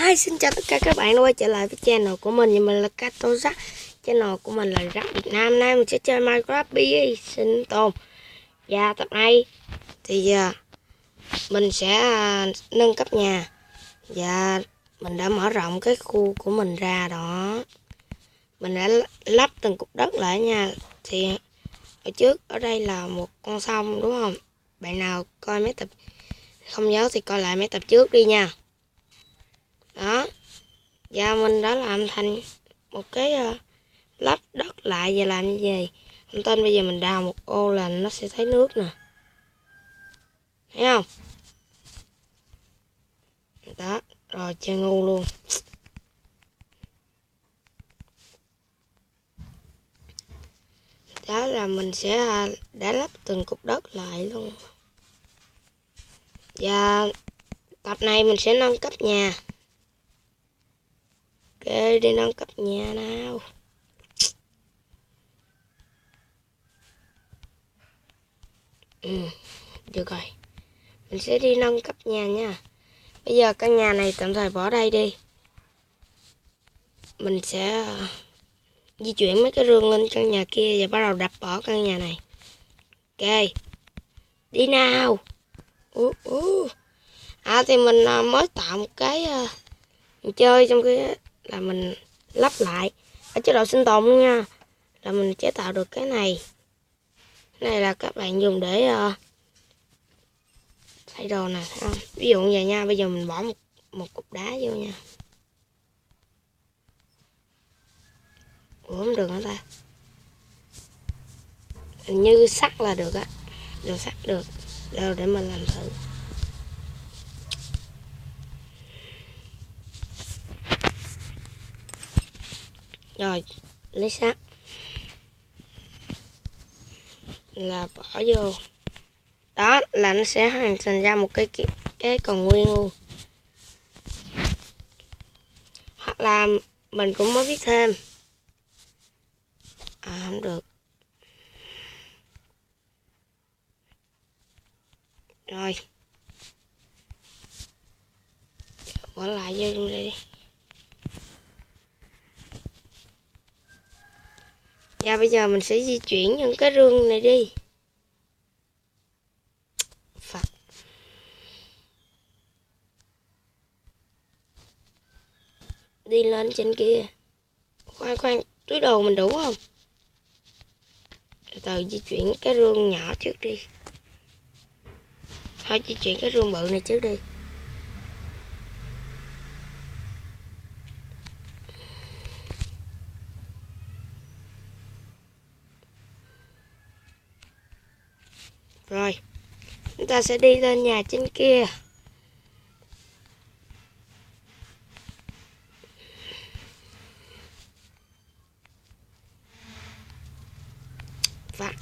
Hi, xin chào tất cả các bạn đã quay trở lại với channel của mình. Và mình là Catozac. Channel của mình là Rap Việt Nam. Nay mình sẽ chơi Minecraft BE sinh tồn. Và tập này thì mình sẽ nâng cấp nhà. Và mình đã mở rộng cái khu của mình ra đó. Mình đã lắp từng cục đất lại nha. Thì ở trước ở đây là một con sông đúng không? Bạn nào coi mấy tập không nhớ thì coi lại mấy tập trước đi nha. Đó. Và mình đã làm thành một cái lắp đất lại. Và làm như vậy thông tin bây giờ mình đào một ô là nó sẽ thấy nước nè, thấy không? Đó, rồi chơi ngu luôn. Đó là mình sẽ đã lắp từng cục đất lại luôn. Và tập này mình sẽ nâng cấp nhà. Ok, đi nâng cấp nhà nào. Được rồi, mình sẽ đi nâng cấp nhà nha. Bây giờ căn nhà này tạm thời bỏ đây đi. Mình sẽ di chuyển mấy cái rương lên căn nhà kia và bắt đầu đập bỏ căn nhà này. Ok, đi nào. Thì mình mới tạo một cái mình chơi trong cái là mình lắp lại ở chế độ sinh tồn luôn nha, là mình chế tạo được cái này. Cái này là các bạn dùng để thay đồ nè, thấy không? Ví dụ như vậy nha. Bây giờ mình bỏ một cục đá vô nha. Ủa không được hả ta? Hình như sắt là được á. Được, sắt được. Đâu để mình làm thử. Rồi, lấy sắt là bỏ vô. Đó là nó sẽ hình thành ra một cái còn nguyên luôn. Hoặc là mình cũng mới biết thêm. Không được. Rồi, bỏ lại vô trong đây đi. Và bây giờ mình sẽ di chuyển những cái rương này đi. Phật. Đi lên trên kia. Khoan, túi đồ mình đủ không? Từ từ di chuyển cái rương nhỏ trước đi. Thôi di chuyển cái rương bự này trước đi. Rồi, chúng ta sẽ đi lên nhà trên kia. Phát.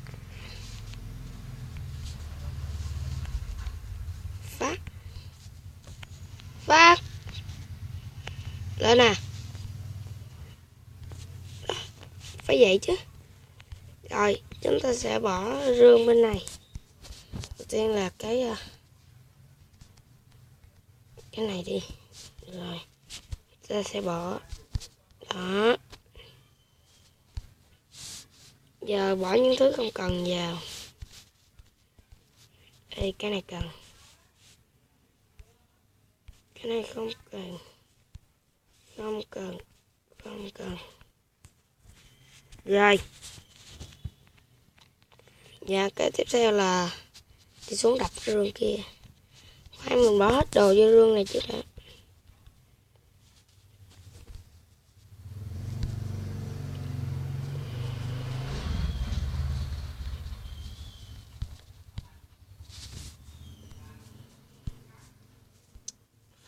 Lên nè. Phải vậy chứ. Rồi, chúng ta sẽ bỏ rương bên này. Đầu tiên là cái này đi. Rồi, chúng ta sẽ bỏ. Đó. Giờ bỏ những thứ không cần vào. Đây, cái này cần. Cái này không cần. Không cần. Rồi. Và cái tiếp theo là đi xuống đập cái rương kia. Khoan, mình bỏ hết đồ vô rương này trước đã.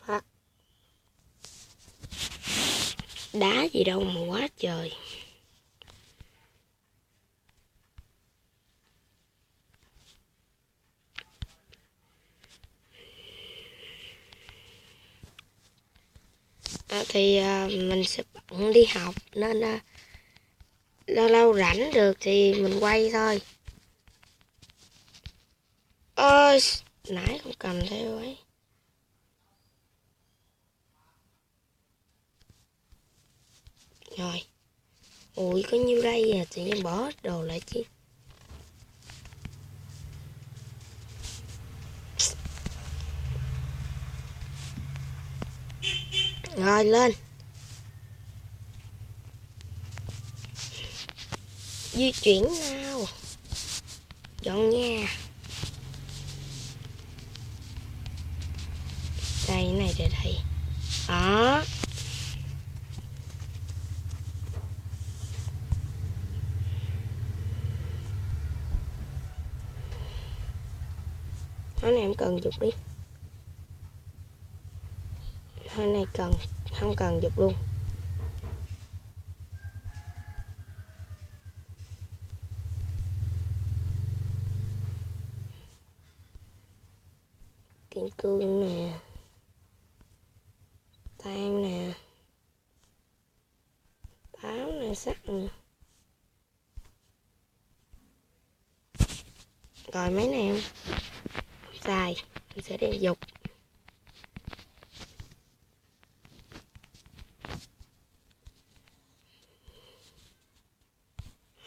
Phát. Đá gì đâu mà quá trời. Thì mình sẽ bận đi học nên lâu lâu rảnh được thì mình quay thôi. Nãy không cầm theo ấy. Rồi. Ui, có nhiêu đây à, tự nhiên bỏ hết đồ lại chứ. Rồi, lên. Di chuyển nào. Dọn nha. Đây, này để đây. Đó. Cái này em cần dục đi. Cái này cần, không cần dục luôn. Kim cương nè, than nè, táo nè, sắt nè. Rồi mấy này em xài, mình sẽ đem dục.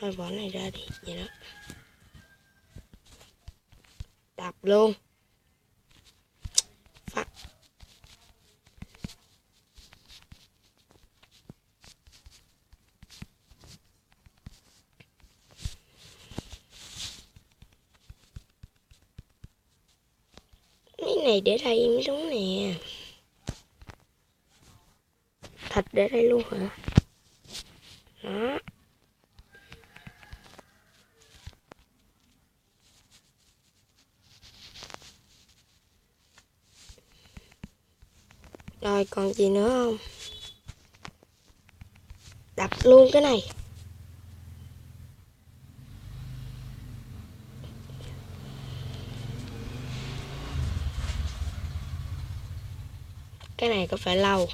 Thôi bỏ này ra đi, vậy đó. Đập luôn. Phát. Mấy này để đây mới đúng nè. Thịt để đây luôn hả? Đó. Rồi còn gì nữa không? Đập luôn cái này. Cái này có phải lâu.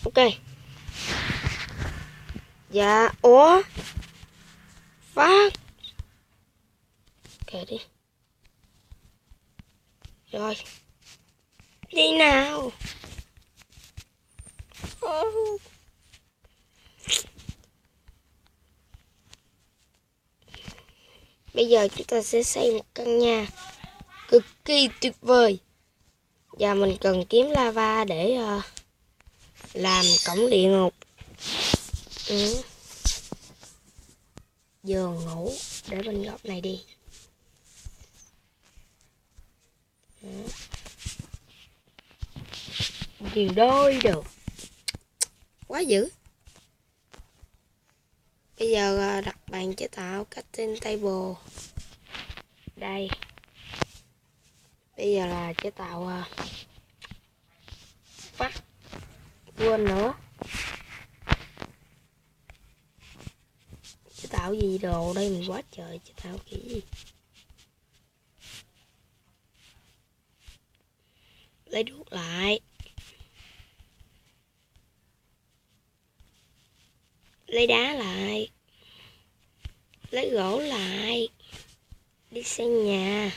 Ok. Dạ, ủa? Phát. Kệ đi. Rồi. Đi nào. Bây giờ chúng ta sẽ xây một căn nhà cực kỳ tuyệt vời. Và mình cần kiếm lava để làm cổng địa ngục. Giường ngủ để bên góc này đi. Điều đôi được. Quá dữ. Bây giờ đặt bàn chế tạo crafting table. Đây. Bây giờ là chế tạo phát. Quên nữa. Chế tạo gì đồ đây mình quá trời. Chế tạo kiểu gì. Lấy đuốc lại. Lấy đá lại. Lấy gỗ lại. Đi xây nhà.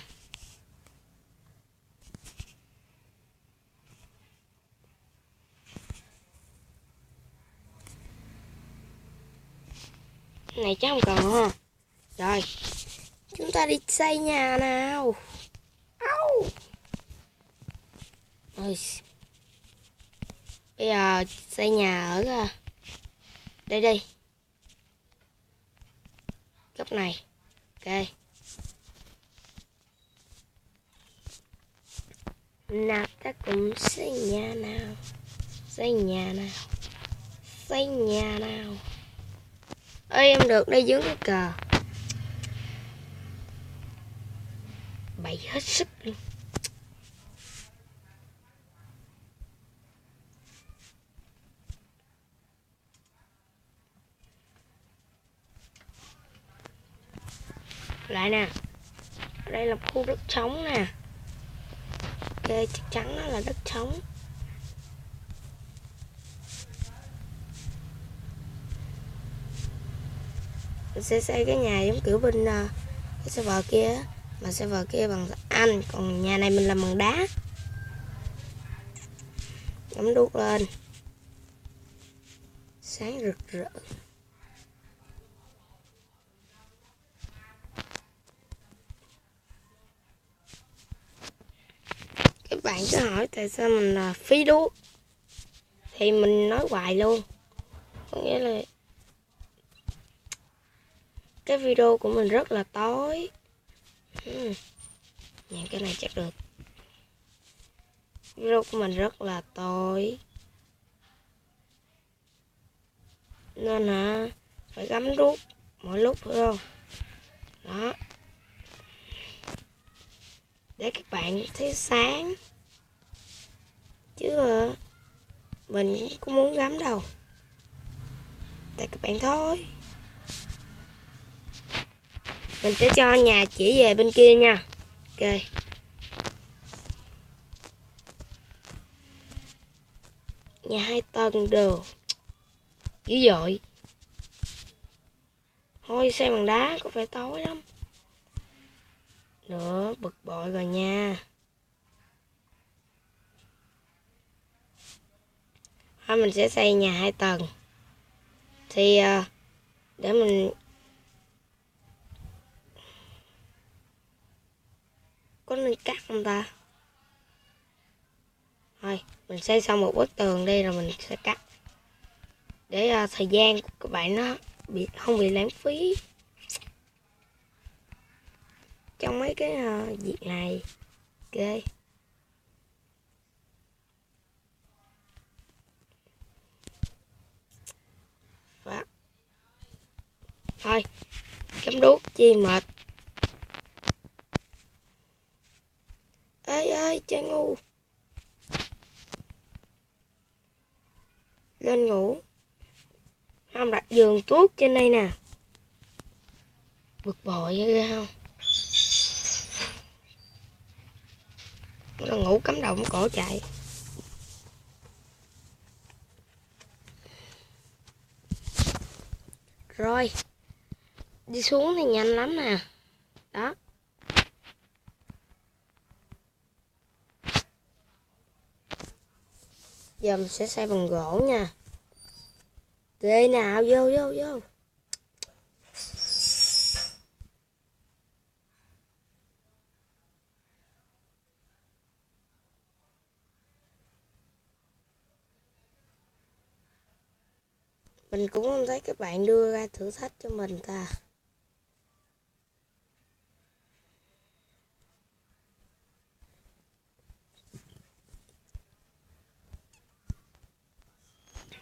Này chắc không cần ha. Rồi. Chúng ta đi xây nhà nào. Âu. Ôi. Bây giờ xây nhà ở đây đi. Góc này. Ok. Nào ta cùng xây nhà nào. Xây nhà nào. Xây nhà nào. Ơi em được đây dưới cái cờ. Bày hết sức luôn. Lại nè. Đây là khu đất trống nè. Ok, chắc chắn nó là đất trống. Mình sẽ xây cái nhà giống kiểu bên cái server kia á. Mà server kia bằng Anh, còn nhà này mình làm bằng đá. Cắm đuốc lên, sáng rực rỡ. Các bạn cứ hỏi tại sao mình phí đuốc, thì mình nói hoài luôn. Có nghĩa là cái video của mình rất là tối. Nhà cái này chắc được. Video của mình rất là tối, nên là phải gắm đuốc mỗi lúc, phải không? Đó, để các bạn thấy sáng. Chứ mình cũng không muốn gắm đâu, tại các bạn thôi. Mình sẽ cho nhà chỉ về bên kia nha. Ok. Nhà 2 tầng đồ dữ dội. Thôi xây bằng đá có phải tối lắm. Nữa bực bội rồi nha. Thôi mình sẽ xây nhà 2 tầng. Thì để mình có nên cắt không ta? Thôi mình xây xong một bức tường đi rồi mình sẽ cắt, để thời gian của các bạn nó không bị lãng phí trong mấy cái việc này. Ok. Và thôi cắm đuốc chi mệt. Ê chơi ngu, lên ngủ. Không đặt giường tuốt trên đây nè, bực bội ghê không? Nó ngủ cắm đầu cổ chạy. Rồi đi xuống thì nhanh lắm nè. Đó, giờ mình sẽ xây bằng gỗ nha. Ghê nào, vô vô vô. Mình cũng không thấy các bạn đưa ra thử thách cho mình ta.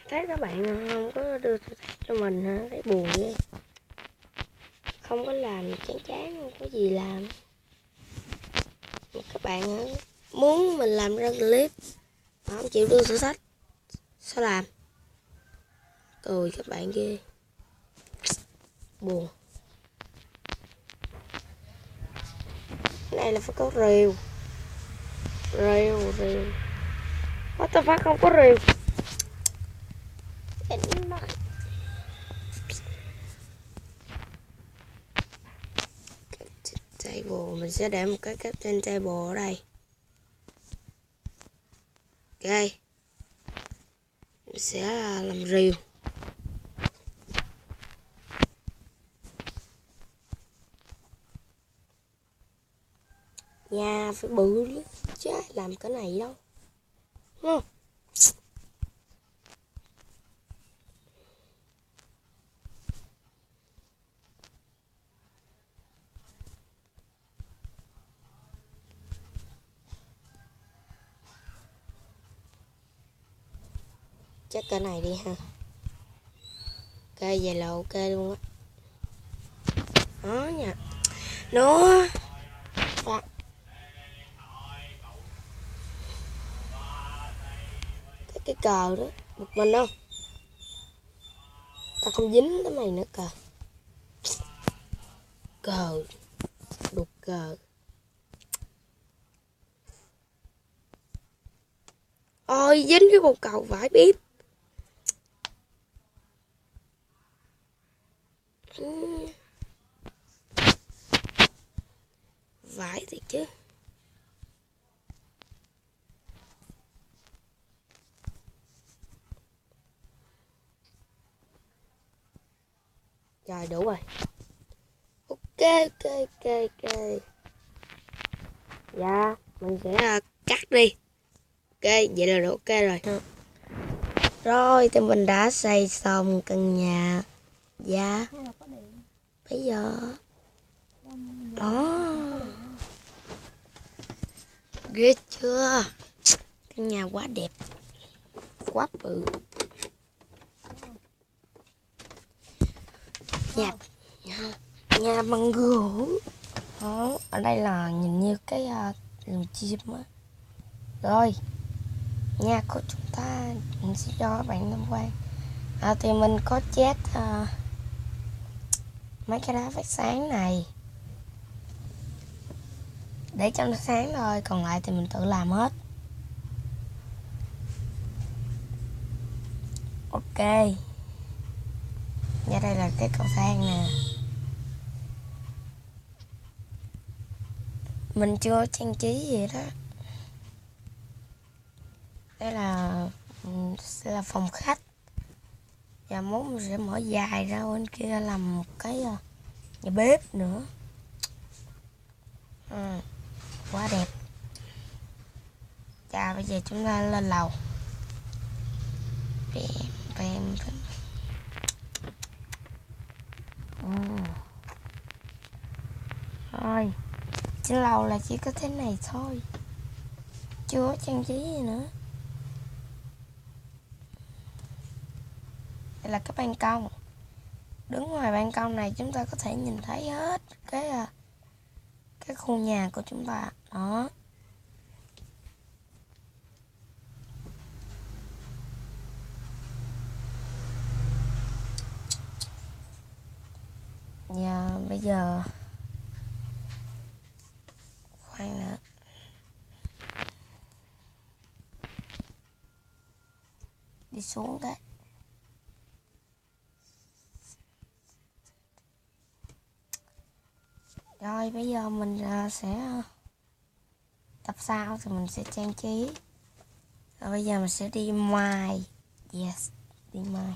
Thấy các bạn không có đưa thử thách cho mình hả? Thấy buồn ghê. Không có làm chán chán, không có gì làm. Mà các bạn muốn mình làm ra clip mà không chịu đưa thử thách, sao làm? Cười các bạn ghê. Buồn. Cái này là phải có rìu. Rìu. What the fuck, không có rìu. Table, mình sẽ để một cái captain table ở đây. Ok. Mình sẽ làm rìu. Nhà phải bự lắm, chứ ai làm cái này đâu. Đúng không? Chắc cái này đi ha. Ok, vậy là ok luôn á. Đó nha. Nó cái cờ đó, bực mình không? Ta không dính tới mày nữa cờ. Cờ, đục cờ. Ôi, dính cái bồn cầu vải bếp. Vãi thì chứ. Rồi đủ rồi. Ok. Dạ, mình sẽ cắt đi. Ok, vậy là đủ ok rồi. Rồi thì mình đã xây xong căn nhà. Dạ. Bây giờ đó. Ghê chưa? Căn nhà quá đẹp. Quá bự. Nhà bằng gỗ. Đó, ở đây là nhìn như cái lồng chim á. Rồi, nhà của chúng ta mình sẽ cho các bạn tham quan. Thì mình có chết mấy cái đá phát sáng này để cho nó sáng thôi, còn lại thì mình tự làm hết. Ok, và đây là cái cầu thang nè. Mình chưa trang trí gì đó. Đây là sẽ là phòng khách, và muốn mình sẽ mở dài ra bên kia làm một cái nhà bếp nữa. Quá đẹp. Chà, bây giờ chúng ta lên lầu. Bèm. Thôi, trên lầu là chỉ có thế này thôi, chưa có trang trí gì nữa. Đây là cái ban công. Đứng ngoài ban công này chúng ta có thể nhìn thấy hết cái khu nhà của chúng ta. Đó. Và bây giờ khoan nữa. Đi xuống cái. Rồi bây giờ mình sẽ tập sau thì mình sẽ trang trí. Rồi bây giờ mình sẽ đi mai. Yes, đi mai.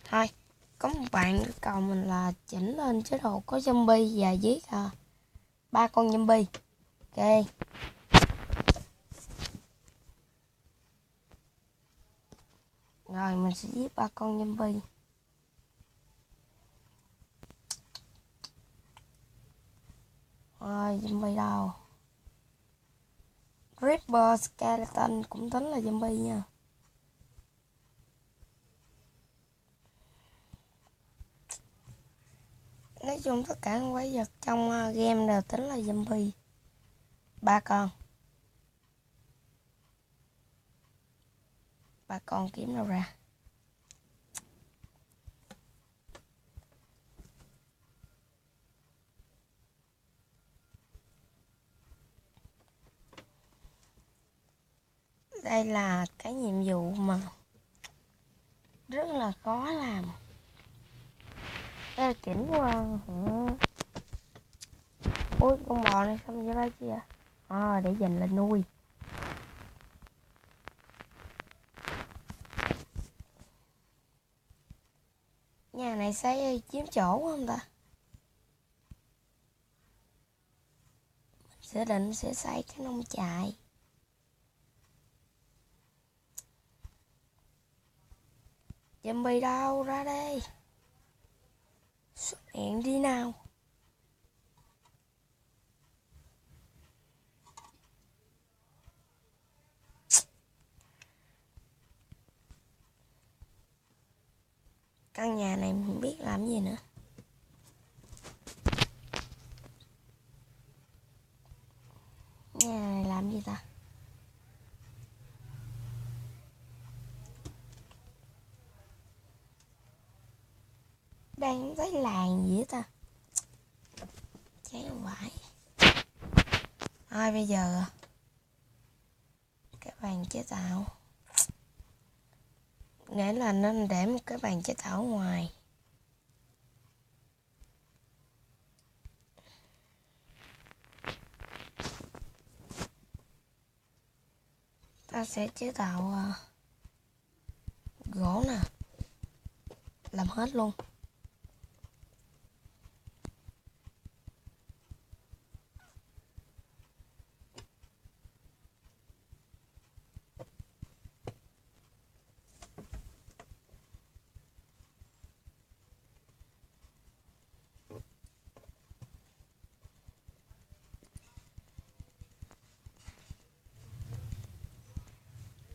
Thôi, có một bạn cầu mình là chỉnh lên chế độ có zombie và giết 3 con zombie. Ok. Rồi mình sẽ giết 3 con zombie. Rồi zombie đâu? Reaper Skeleton cũng tính là zombie nha. Nói chung tất cả quái vật trong game đều tính là zombie. 3 con. 3 con kiếm đâu ra? Đây là cái nhiệm vụ mà rất là khó làm. Đây là chỉnh qua. Ui, con bò này sao vô đây chứ vậy? Để dành lên nuôi. Nhà này xây chiếm chỗ không ta? Mình sẽ định sẽ xây cái nông trại. Zombie đâu ra đây? Xuất hiện đi nào. Căn nhà này mình biết làm gì nữa. Nhà này làm gì ta? Đang thấy làng gì ta? Cháy vãi. Thôi bây giờ cái bàn chế tạo Nghĩa là nên để một cái bàn chế tạo ở ngoài. Ta sẽ chế tạo gỗ nè, làm hết luôn.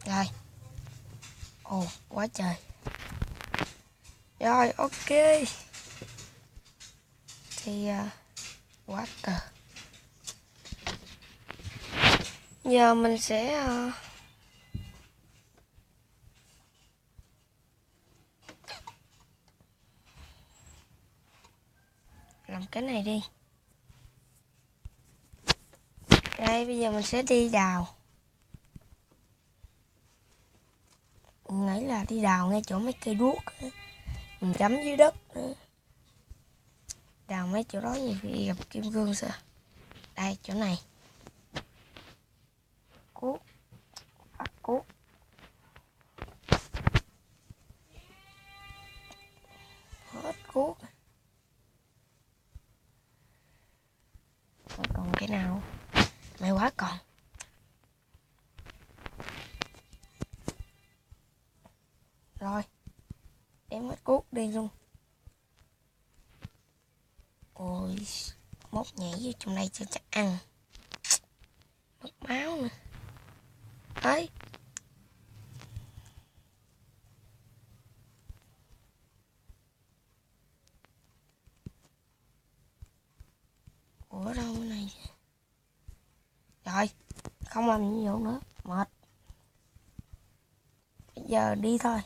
Rồi. Ồ, quá trời. Rồi, ok. Thì quá cờ. Giờ mình sẽ làm cái này đi. Đây, bây giờ mình sẽ đi đào. Nghĩ là đi đào ngay chỗ mấy cây đuốc ấy. Mình chấm dưới đất nữa. Đào mấy chỗ đó nhiều khi gặp kim cương sao. Đây, chỗ này. Cuốc. Bắt cuốc. Hết cuốc. Còn cái nào? May quá còn. Rồi. Đem hết cuốc đi luôn. Ôi, mốt nhảy vô trong đây cho chắc ăn. Mất máu nữa. Ấy. Ủa đâu cái này? Rồi, không làm nhiệm vụ nữa, mệt. Bây giờ đi thôi.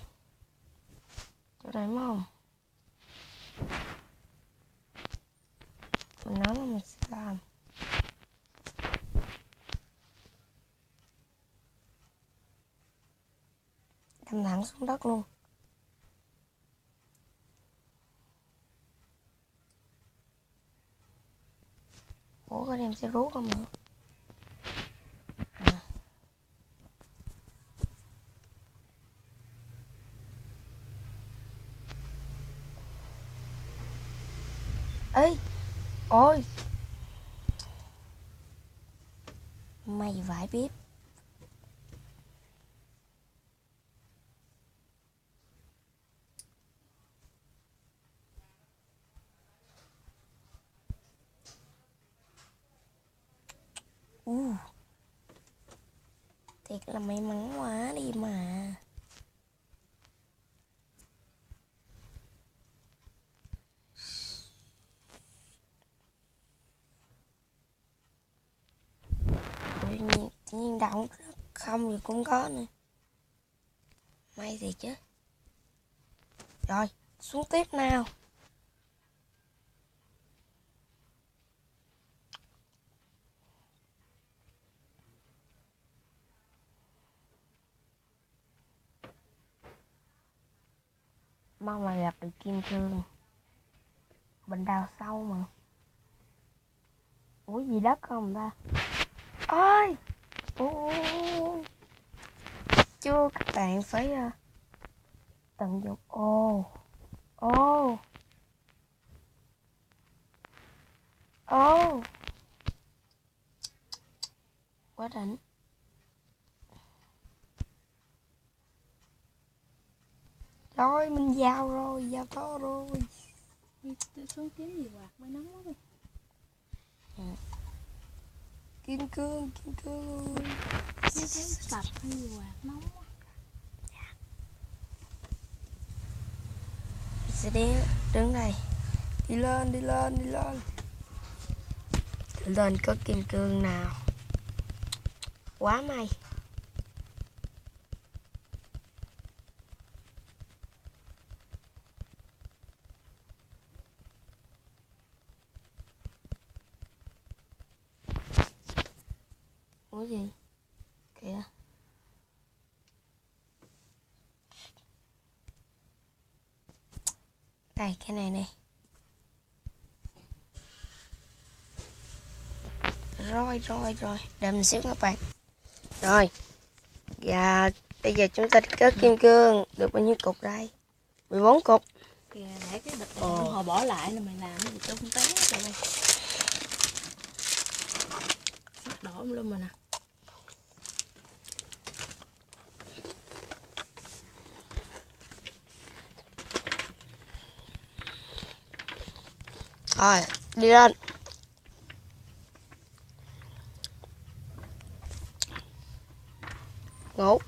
Chỗ này đúng không? Mình nói là mình sẽ làm. Đâm thẳng xuống đất luôn. Ủa có đem sẽ rút không nữa? Ê, ôi, mày vải bếp. Thiệt là may mắn quá đi mà. Tự nhiên động không thì cũng có nữa. May thiệt chứ. Rồi, xuống tiếp nào. Mong là gặp được kim cương. Mình đào sâu mà. Ủa gì đất không ta? Ôi! Ôi! Chưa, các bạn phải tận dụng. Ồ! Ồ! Ồ! Quá đỉnh. Rồi, mình vào rồi, vào to rồi. Đi xuống kiếm gì quạt mới nóng quá đi. Kim cương, kim cương. Nó thấy sạch hay gì quạt nóng quá. Sẽ đứng đây. Đi lên, đi lên, đi lên. Lên có kim cương nào. Quá may. Ủa gì? Kìa. Đây, cái này nè. Rồi. Đợi mình xíu các bạn. Rồi. Và bây giờ chúng ta kết kim cương. Được bao nhiêu cục đây? 14 cục. Kìa, để cái bịch này họ bỏ lại là mày làm cái gì tung té rồi đây. Sắc đỏ luôn mà nè. Rồi, đi lên. Ngủ.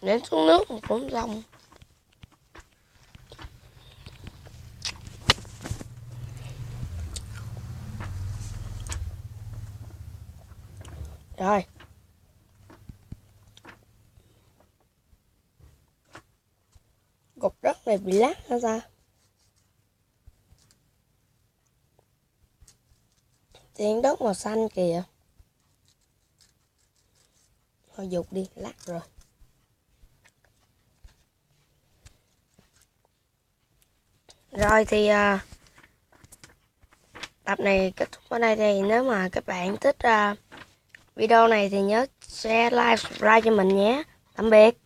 Ném xuống nước cũng xong. Rồi. Cục đất này bị lát hả ta? Tiếng đất màu xanh kìa. Thôi dục đi, lát rồi. Rồi thì tập này kết thúc ở đây. Thì nếu mà các bạn thích video này thì nhớ share, like, subscribe cho mình nhé. Tạm biệt.